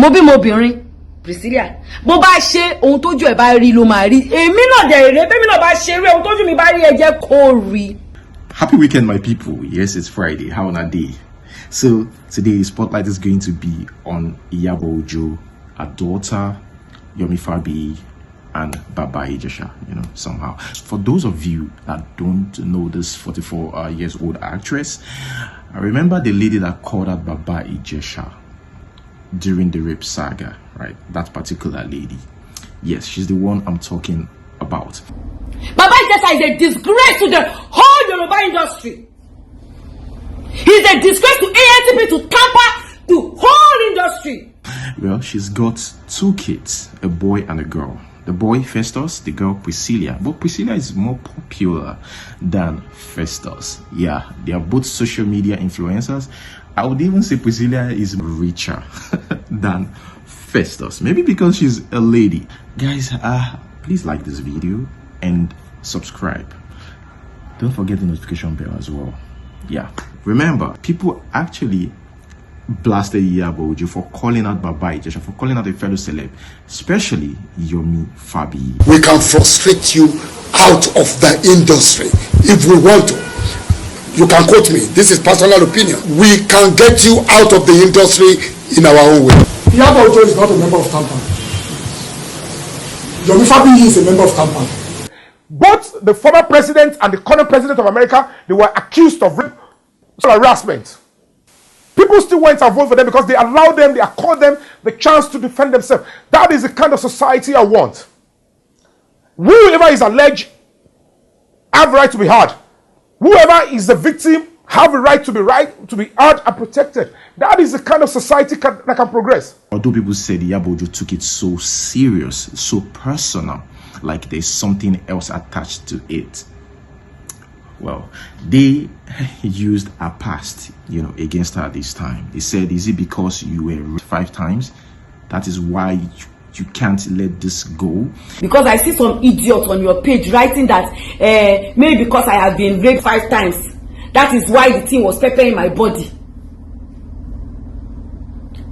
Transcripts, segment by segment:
Mobinrin. Priscilla. Bó bá ṣe ohun tójú ẹ bá rí ló máa rí. Èmi náà dẹ̀ rè bẹ́mi náà bá ṣe rí ohun tójú mi bá rí ẹ jẹ́ kó rí. Happy weekend, my people. Yes, it's Friday. How on a day? So today the spotlight is going to be on Iyabo Ojo, her daughter, Yomi Fabi, and Baba Ijesha, somehow. For those of you that don't know this 44 years old actress, I remember the lady that called out Baba Ijesha during the rape saga, right? That particular lady. Yes, she's the one I'm talking about. Baba Ijesha is a disgrace to the whole Yoruba industry. He's a disgrace to ANTP, to Tampa, to whole industry. Well, she's got 2 kids, a boy and a girl. The boy Festus, the girl Priscilla. But Priscilla is more popular than Festus. Yeah, they are both social media influencers. I would even say Priscilla is richer than Festus. Maybe because she's a lady. Guys, please like this video and subscribe. Don't forget the notification bell as well. Yeah, remember, people actually blasted Iyabo Ojo for calling out Baba Ijesha, for calling out a fellow celeb, especially Yomi Fabi. We can frustrate you out of the industry if we want to. You can quote me. This is personal opinion. We can get you out of the industry in our own way. Iyabo Ojo is not a member of Tampa. Yomi Fabi is a member of Tampa. Both the former president and the current president of America, they were accused of rape, harassment. People still went and voted for them because they allowed them, they accorded them the chance to defend themselves. That is the kind of society I want. Whoever is alleged have a right to be heard. Whoever is the victim have a right to be heard and protected. That is the kind of society that can progress. Although people said Iyabo Ojo took it so serious, so personal, like there's something else attached to it. Well, they used her past, against her this time. They said, is it because you were raped 5 times? That is why you can't let this go? Because I see some idiot on your page writing that maybe because I have been raped 5 times, that is why the thing was peppering my body.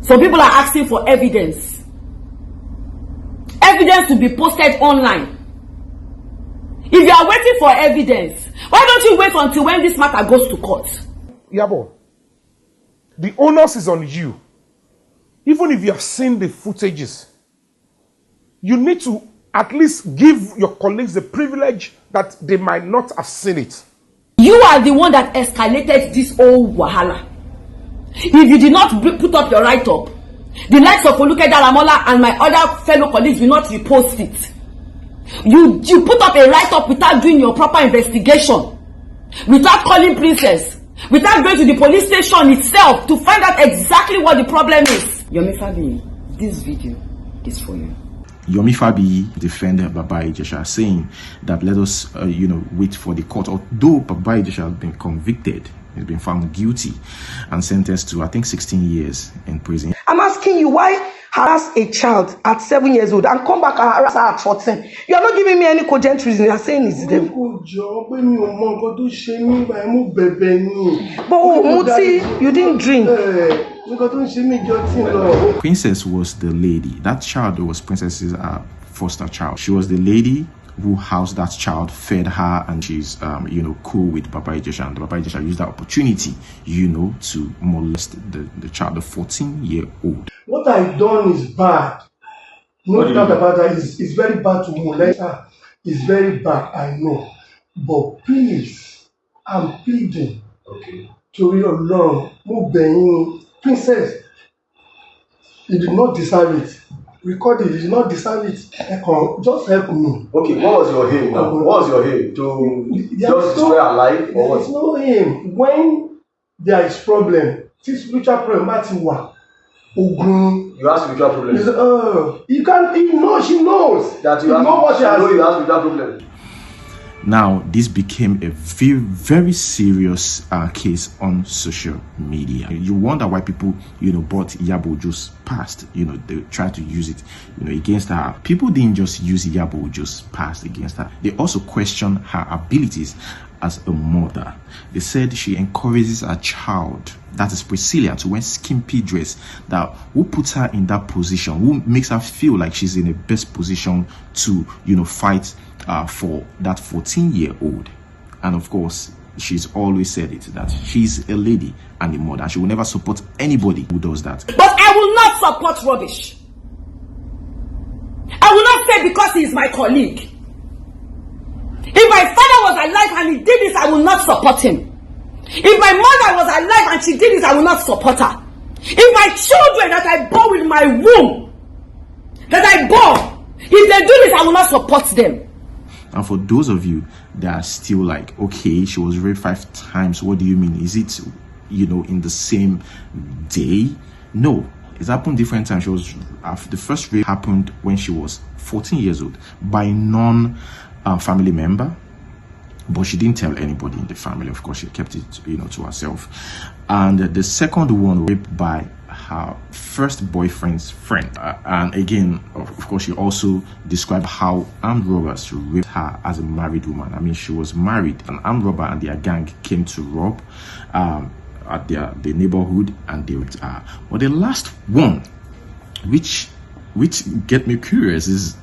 Some people are asking for evidence. Evidence to be posted online. If you are waiting for evidence, why don't you wait until when this matter goes to court? Iyabo, the onus is on you. Even if you have seen the footages, you need to at least give your colleagues the privilege that they might not have seen it. You are the one that escalated this whole wahala. If you did not put up your write-up, the likes of Oluke Daramola and my other fellow colleagues will not repost it. You put up a write-up without doing your proper investigation, without calling princess, without going to the police station itself to find out exactly what the problem is. Yomi Fabi, this video is for you. Yomi Fabi defended Baba Ijesha, saying that let us, wait for the court. Although Baba Ijesha has been convicted, he's been found guilty and sentenced to, I think, 16 years in prison. I'm asking you, why harass a child at 7 years old and come back and harass her at 14? You are not giving me any cogent reason. You are saying it's them. But Muti, you didn't drink. Princess was the lady. That child was Princess's foster child. She was the lady who housed that child, fed her, and she's cool with Baba Ijesha. And Baba Ijesha used that opportunity, to molest the child, the 14-year-old. What I've done is bad. No doubt about that. It's very bad to molest her. It's very bad, I know. But please, I'm pleading to your Lord, Princess, you did not deserve it. Record it, you did not deserve it. Just help me. Okay, what was your aim now? What was your aim? To just destroy her life? There is no aim. When there is problem, this spiritual problem, Matiwa, Ogun. You have spiritual problems. You can't, she knows. That you have spiritual problem. Now, this became a very, very serious case on social media. You wonder why people, brought Iyabo Ojo's past, they tried to use it, against her. People didn't just use Iyabo Ojo's past against her. They also questioned her abilities as a mother. They said she encourages her child, that is Priscilla, to wear skimpy dress. That who puts her in that position, who makes her feel like she's in the best position to, fight for that 14-year-old. And of course, she's always said it, that she's a lady and a mother. She will never support anybody who does that. But I will not support rubbish. I will not say because he is my colleague. If my father was alive and he did this, I will not support him. If my mother was alive and she did this, I will not support her. If my children that I bore with my womb, that I bore, if they do this, I will not support them. And for those of you that are still like, okay, she was raped 5 times, what do you mean? Is it, in the same day? No, it's happened different times. She was the first rape happened when she was 14 years old by family member, but she didn't tell anybody in the family. Of course, she kept it, to herself. And the second one, raped by her first boyfriend's friend. And again, of course, she also described how armed robbers raped her as a married woman. I mean, she was married. An armed robber and their gang came to rob at the neighborhood, and they raped her. But the last one, which get me curious, is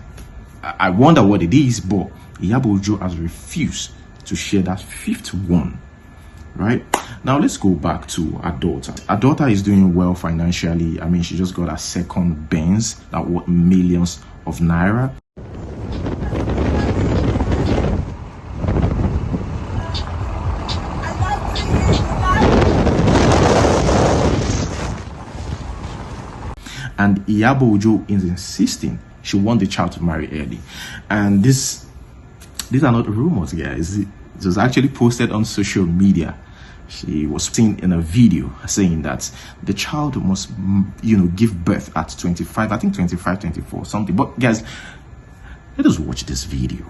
I wonder what it is, but Iyabo Ojo has refused to share that 5th one. Right now, let's go back to her daughter. Her daughter is doing well financially. I mean, she just got her second Benz that worth millions of naira. And Iyabo Ojo is insisting she want the child to marry early. And these are not rumors, guys. It was actually posted on social media. She was seen in a video saying that the child must, give birth at 25, I think 25, 24, something. But guys, let us watch this video.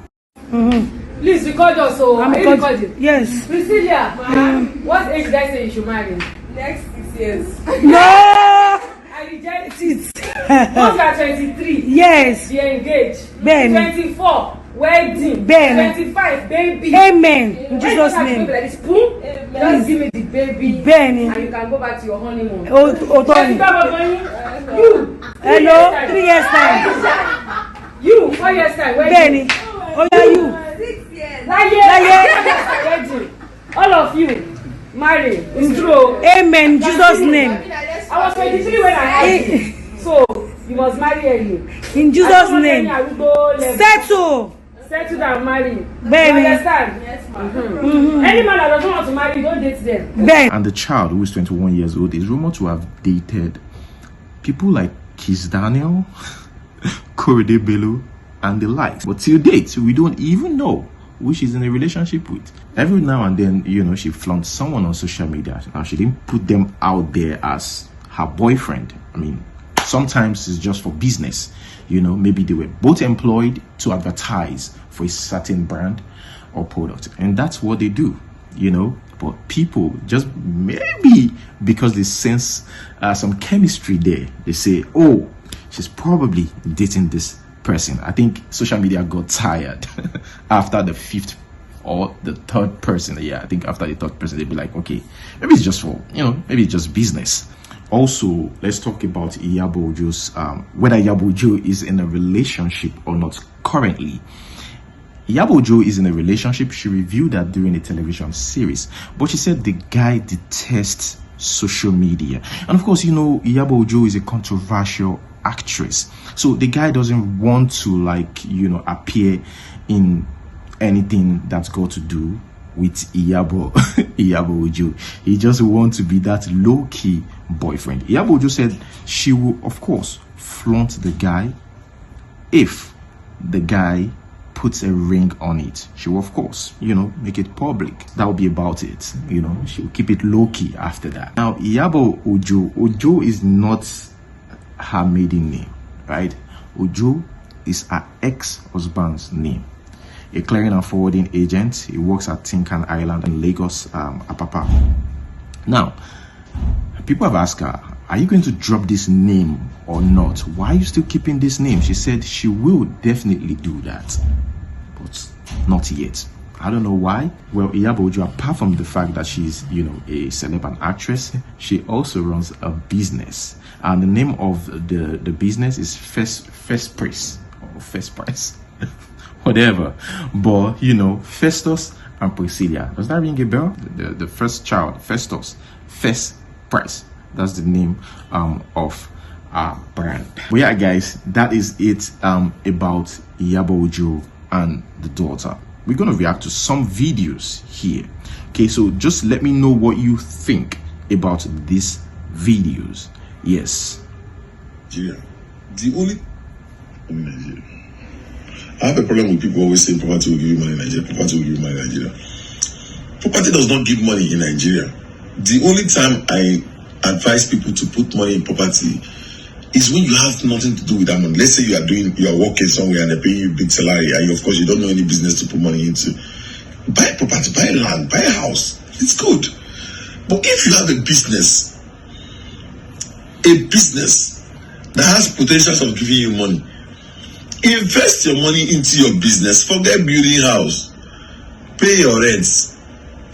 Please record us. So I'm recording. Yes. Priscilla, what age did I say you should marry? Next 6 years. No. I reject it. Once you are 23, Yes. be engaged. Ben. 24, wedding. Ben. 25, baby. Amen. In Jesus' Baby name. like this, boom. Just give me the baby. Ben. And you can go back to your honeymoon. Tony. You. Hello. 3 years time. You. 4 years time. Benny. Wedding. Oh yeah, you. 6 years. Wedding. All of you. Marry. It's true. Amen. In Jesus' name. I was 23 when I had you. So you must marry early. In Jesus' name. Settle. Settle down, marry. Baby. You understand? Yes, ma'am. Any man that doesn't want to marry, don't date them. Ben. And the child, who is 21 years old, is rumored to have dated people like Kizz Daniel, Korede Bello, and the likes. But till date, we don't even know who she's in a relationship with. Every now and then, she flaunts someone on social media. Now, she didn't put them out there as her boyfriend. I mean, sometimes it's just for business. Maybe they were both employed to advertise for a certain brand or product. And that's what they do, But people, just maybe because they sense some chemistry there, they say, oh, she's probably dating this person. I think social media got tired after the 5th or the 3rd person. Yeah, I think after the 3rd person, they'd be like, okay, maybe it's just for, maybe it's just business. Also, let's talk about Iyabo Ojo's, whether Iyabo Ojo is in a relationship or not currently. Iyabo Ojo is in a relationship. She revealed that during a television series, but she said the guy detests social media. And of course, Iyabo Ojo is a controversial actress, so the guy doesn't want to appear in anything that's got to do with Iyabo Ojo. He just wants to be that low-key boyfriend. Iyabo Ojo said she will, of course, flaunt the guy if the guy puts a ring on it. She will, of course, make it public. That will be about it. She will keep it low-key after that. Now, Iyabo Ojo is not her maiden name, right? Ojo is her ex-husband's name. A clearing and forwarding agent. He works at Tinkan Island in Lagos, Apapa. Now, people have asked her, are you going to drop this name or not? Why are you still keeping this name? She said she will definitely do that, but not yet. I don't know why. Well, Iyabo Ojo, apart from the fact that she's, you know, a celeb and actress, she also runs a business. And the name of the business is First Price or First Price, whatever. But, you know, Festus and Priscilla. Does that ring a bell? The first child, Festus, First Price. That's the name of our brand. But yeah, guys, that is it about Iyabo Ojo and the daughter. We're going to react to some videos here. Okay, so just let me know what you think about these videos. Yes. Nigeria. The only Nigeria. I have a problem with people always saying property will give you money in Nigeria. Property will give you money in Nigeria. Property does not give money in Nigeria. The only time I advise people to put money in property is when you have nothing to do with that money. Let's say you are working somewhere and they're paying you a big salary, and of course you don't know any business to put money into. Buy property, buy land, buy a house. It's good. But if you have a business that has potential of giving you money, invest your money into your business. Forget building house. Pay your rents,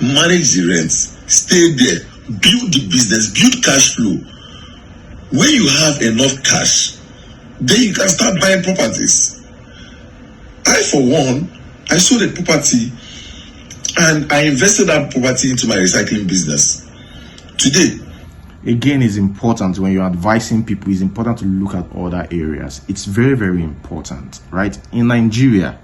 manage the rents, stay there, build the business, build cash flow. When you have enough cash, then you can start buying properties. I, for one, I sold a property and I invested that property into my recycling business. Today, again, it's important when you're advising people, it's important to look at other areas. It's very, very important, right? In Nigeria,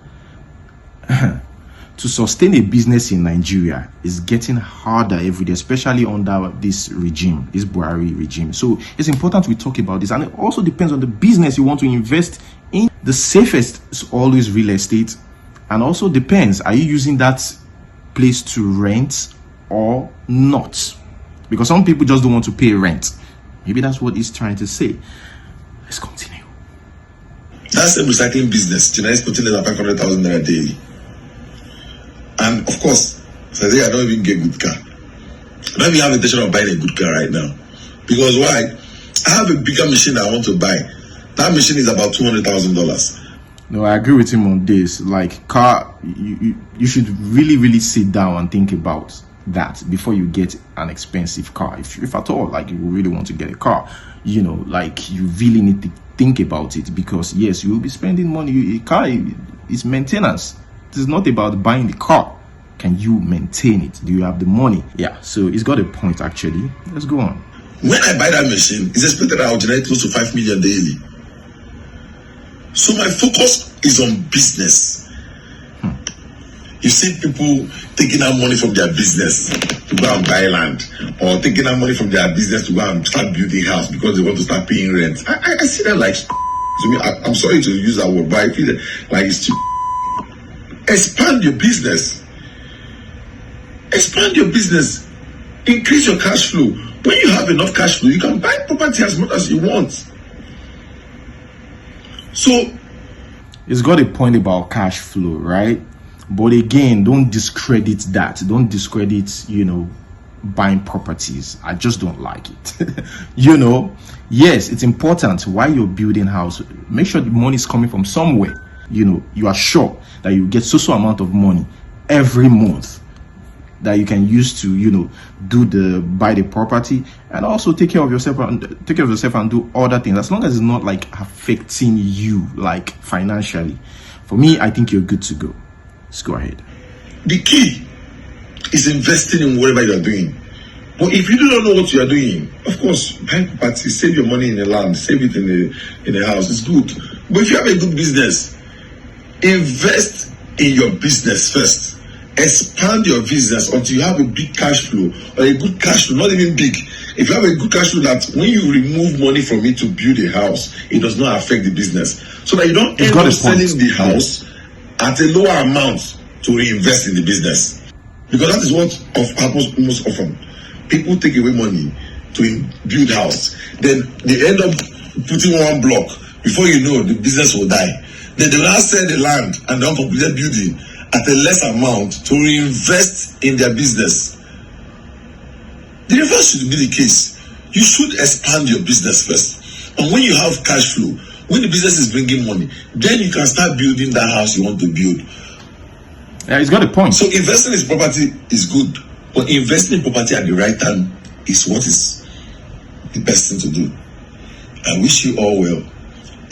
to sustain a business in Nigeria is getting harder every day, especially under this regime, this Buhari regime. So it's important we talk about this, and it also depends on the business you want to invest in. The safest is always real estate, and also depends, are you using that place to rent or not? Because some people just don't want to pay rent. Maybe that's what he's trying to say. Let's continue. That's a recycling business. China is putting less than 500,000 naira daily. And of course, today I don't even get a good car. I don't even have intention of buying a good car right now. Because why? I have a bigger machine that I want to buy. That machine is about $200,000. No, I agree with him on this. Like, car, you should really sit down and think about that before you get an expensive car. If at all, like, you really want to get a car, you know, like, you really need to think about it, because yes, you will be spending money. A car is maintenance. It is not about buying the car. Can you maintain it? Do you have the money? Yeah, so he's got a point actually. Let's go on. When I buy that machine, it's expected that I'll generate close to 5 million daily. So my focus is on business. You see people taking out money from their business to go and buy land, or taking out money from their business to go and start building house because they want to start paying rent. I see that like, to me, I'm sorry to use that word, but I feel like it's cheap. Expand your business. Expand your business. Increase your cash flow. When you have enough cash flow, you can buy property as much as you want. So, it's got a point about cash flow, right? But again, don't discredit that. Don't discredit, you know, buying properties. I just don't like it. You know, yes, it's important while you're building house. Make sure the money is coming from somewhere. You know, you are sure that you get so amount of money every month that you can use to, you know, buy the property, and also take care of yourself and do other things, as long as it's not like affecting you like financially. For me, I think you're good to go. Let's go ahead. The key is investing in whatever you're doing. But if you do not know what you are doing, of course, buy property, save your money in the land, save it in the house. It's good. But if you have a good business, invest in your business first. Expand your business until you have a big cash flow, or a good cash flow, not even big. If you have a good cash flow that when you remove money from it to build a house, it does not affect the business. So that you don't end up selling the house at a lower amount to reinvest in the business. Because that is what happens most often. People take away money to build house. Then they end up putting one block. Before you know, the business will die. Then they will now sell the land and the uncompleted building at a less amount to reinvest in their business. The reverse should be the case. You should expand your business first. And when you have cash flow, when the business is bringing money, then you can start building that house you want to build. Yeah, he's got a point. So investing in property is good, but investing in property at the right time is what is the best thing to do. I wish you all well.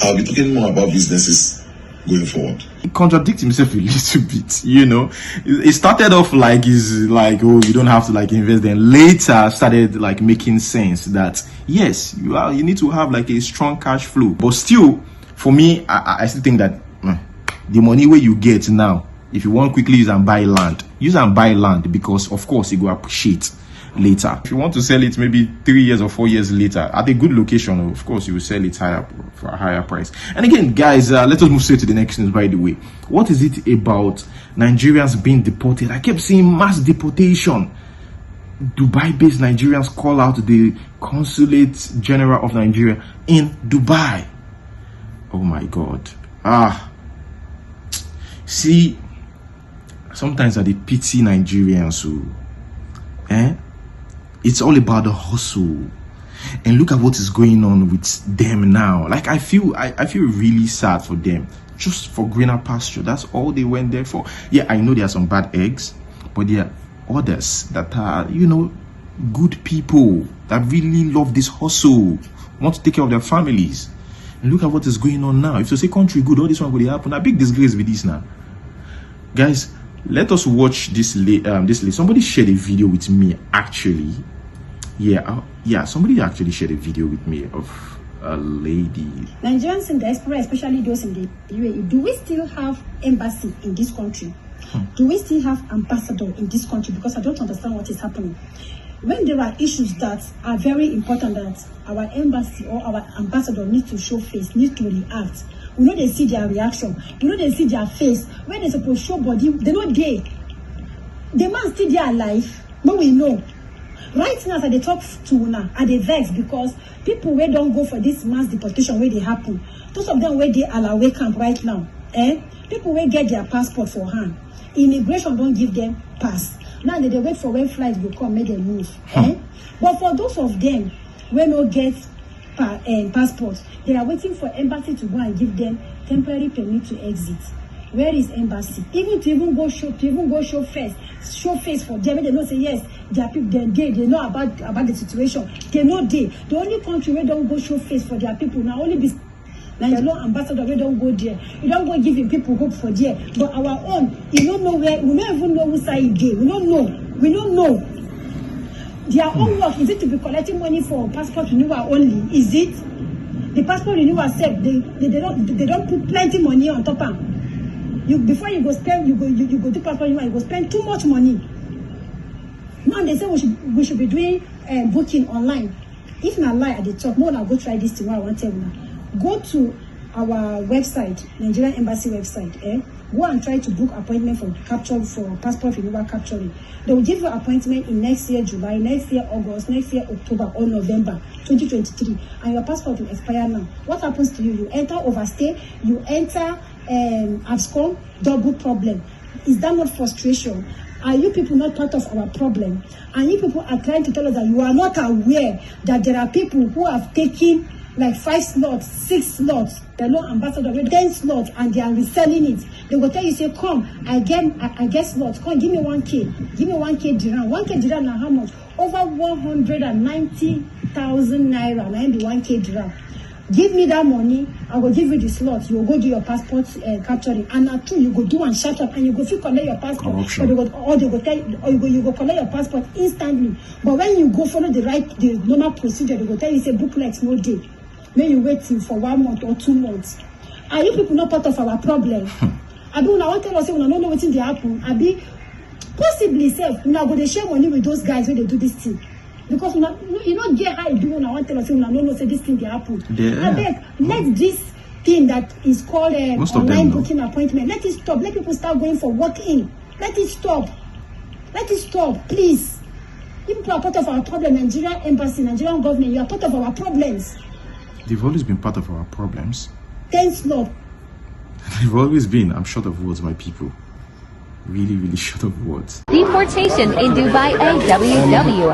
I'll be talking more about businesses going forward. He contradicts himself a little bit, you know. It started off like he's like, oh, you don't have to like invest. Then later started like making sense that yes, you need to have like a strong cash flow. But still, for me, I still think that the money where you get now, if you want quickly use and buy land because of course it will appreciate later. If you want to sell it maybe 3 years or 4 years later at a good location, of course you will sell it higher for a higher price. And again, guys, let us move straight to the next news. By the way, what is it about Nigerians being deported? I kept seeing mass deportation. Dubai-based Nigerians call out the Consulate General of Nigeria in Dubai. Oh my God. See, sometimes I pity Nigerians who it's all about the hustle. And look at what is going on with them now. Like I feel really sad for them. Just for greener pasture. That's all they went there for. Yeah, I know there are some bad eggs, but there are others that are, you know, good people that really love this hustle, want to take care of their families. And look at what is going on now. If you say country good, all this one will happen. A big disgrace with this now. Guys, let us watch this. Somebody shared a video with me actually. Yeah, somebody actually shared a video with me of a lady. Nigerians in diaspora, especially those in the UAE, do we still have embassy in this country? Do we still have ambassador in this country? Because I don't understand what is happening. When there are issues that are very important that our embassy or our ambassador needs to show face, needs to react, we know they see their reaction, we know they see their face. When they supposed to show body, they know they. The man still there alive, but we know. Right now, as they talk to now, are they vexed because people where don't go for this mass deportation where they happen. Those of them where they are away camp right now, people will get their passport for hand. Immigration don't give them pass. Now they wait for when flights will come, make them move. But for those of them where no get passports, they are waiting for embassy to go and give them temporary permit to exit. Where is embassy? Even go show face for them. They know say yes, their people they know about the situation. They know the only country where don't go show face for their people now only be Nigerian ambassador. We don't go there. You don't go giving people hope for there. But our own, you don't know where. We don't even know who side day. We don't know. Their own work is it to be collecting money for passport renewal only? Is it the passport renewal set? They don't put plenty money on top of. Before you go spend, you go do passport renewal, you go spend too much money. Now they say we should be doing booking online. If not lie at the top, more now go try this thing. I want to tell you now. Go to our website, Nigerian Embassy website. Go and try to book appointment for passport renewal capturing. They will give you appointment in next year July, next year August, next year October or November 2023, and your passport will expire now. What happens to you? You enter overstay, you enter abscond, double problem. Is that not frustration? Are you people not part of our problem? And you people are trying to tell us that you are not aware that there are people who have taken like 5 slots, 6 slots, the law ambassador with 10 slots, and they are reselling it. They will tell you, say, come, I get slots, come, give me 1K, give me 1K dirham. 1K dirham now how much? Over 190,000 naira, now be 1K dirham. Give me that money, I will give you the slot. You will go do your passport capturing, and at 2 you go do and shut up, and you go fit collect your passport, or you go collect your passport instantly. But when you go follow the normal procedure, they go tell you, say, book next no day. Then you waiting for 1 month or 2 months. Are you people not part of our problem? I mean, I want to tell us, we don't know what's in the happen. I be possibly safe. We are going to share money with those guys when they do this thing. Because you know, get how you do. I want to tell us, we don't know say this thing they happen. I beg, let this thing that is called online booking appointment. Let it stop. Let people start going for walk-in. Let it stop. Let it stop, please. You people are part of our problem. Nigerian embassy, Nigerian government, you are part of our problems. They've always been part of our problems. Thanks, Lord. They've always been. I'm short of words, my people. really short of words. Deportation in Dubai AWW.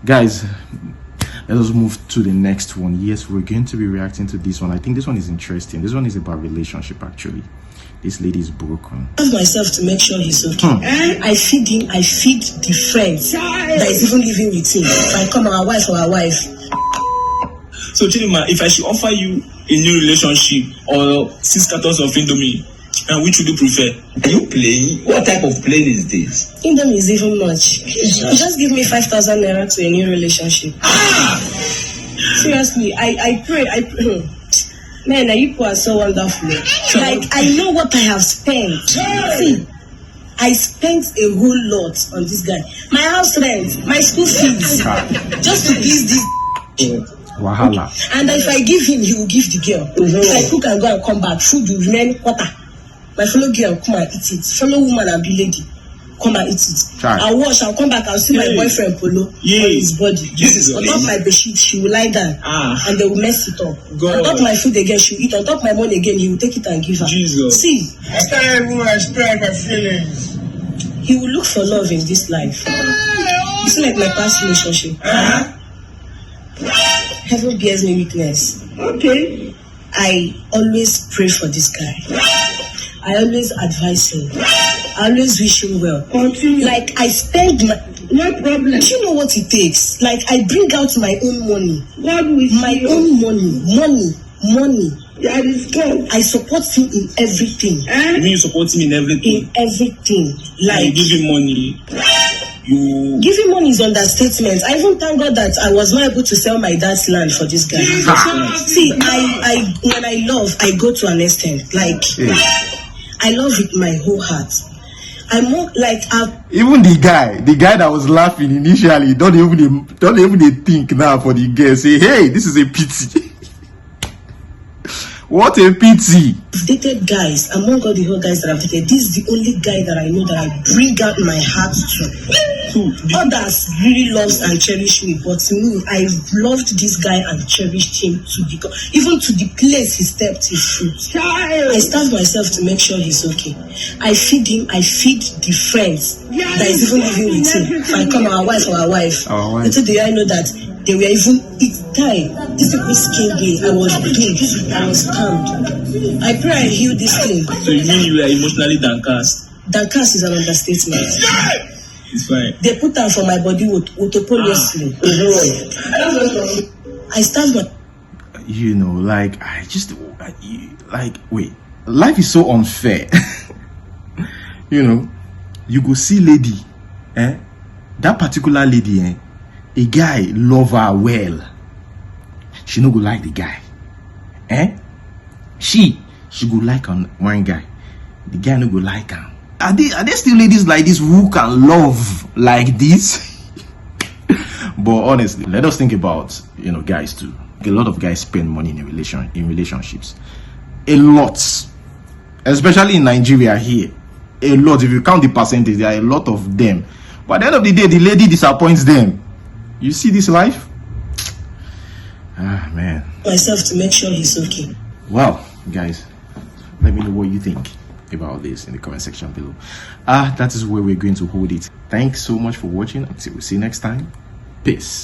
Guys, let us move to the next one. Yes, we're going to be reacting to this one. I think this one is interesting. This one is about relationship, actually. This lady is broken. I ask myself to make sure he's okay. I feed him, I feed the friends that is even living with him. If I come our wife or our wife. So Chidima, if I should offer you a new relationship or 6 cartons of Indomie, and which would you prefer? Are you playing? What type of playing is this? Indomie is even much. Just give me 5,000 naira to a new relationship. Seriously, I pray. Man, you people are so wonderful. Like, I know what I have spent. See, I spent a whole lot on this guy. My house rent, my school fees, just to please this. Wahala. And if I give him, he will give the girl. If I cook and go and come back, food will remain quarter. My fellow girl come and eat it. Fellow woman and be lady come and eat it. I'll wash, I'll come back, I'll see my boyfriend Polo on his body. On top my bedsheet, she will lie down and they will mess it up. On top my food again, she will eat. On top my money again, he will take it and give her. See, I can't even express my feelings. He will look for love in this life. It's like my past relationship. Heaven bears me witness. Okay. I always pray for this guy. I always advise him. I always wish him well. Continue. Like, I spend my... No problem. Do you know what it takes? Like, I bring out my own money. What with my own money. Money. That is good. I support him in everything. You mean you support him in everything? In everything. Like... You give him money. You... Giving money is understatement. I even thank God that I was not able to sell my dad's land for this guy. See, I when I love, I go to an extent. Like... I love it my whole heart. I'm more like even the guy that was laughing initially don't even think now for the girl. Say, hey, this is a pity. What a pity. Dated guys, among all the whole guys that I've dated, this is the only guy that I know that I bring out my heart to. Others really loves and cherish me, but me, I've loved this guy and cherished him even to the place he stepped his foot. I starve myself to make sure he's okay. I feed him, I feed the friends that is even living with him. If I come our wife or our wife. Little do I know that they were even this people skin day. I was big, I was calmed. I pray I heal this thing. So you mean you were emotionally downcast? Downcast is an understatement. It's fine. They put down for my body with autopoliously. I stand my... You know, like, wait. Life is so unfair. You know, you go see lady, that particular lady, a guy love her well. She no go like the guy. She go like one guy. The guy no go like her. Are there still ladies like this who can love like this? But honestly, let us think about, you know, guys too. A lot of guys spend money in relationships. A lot. Especially in Nigeria here. A lot. If you count the percentage, there are a lot of them. But at the end of the day, the lady disappoints them. You see this life? Ah, man. Myself to make sure he's okay. Well, guys, let me know what you think about this in the comment section below. That is where we're going to hold it. Thanks so much for watching. Until we see you next time. Peace.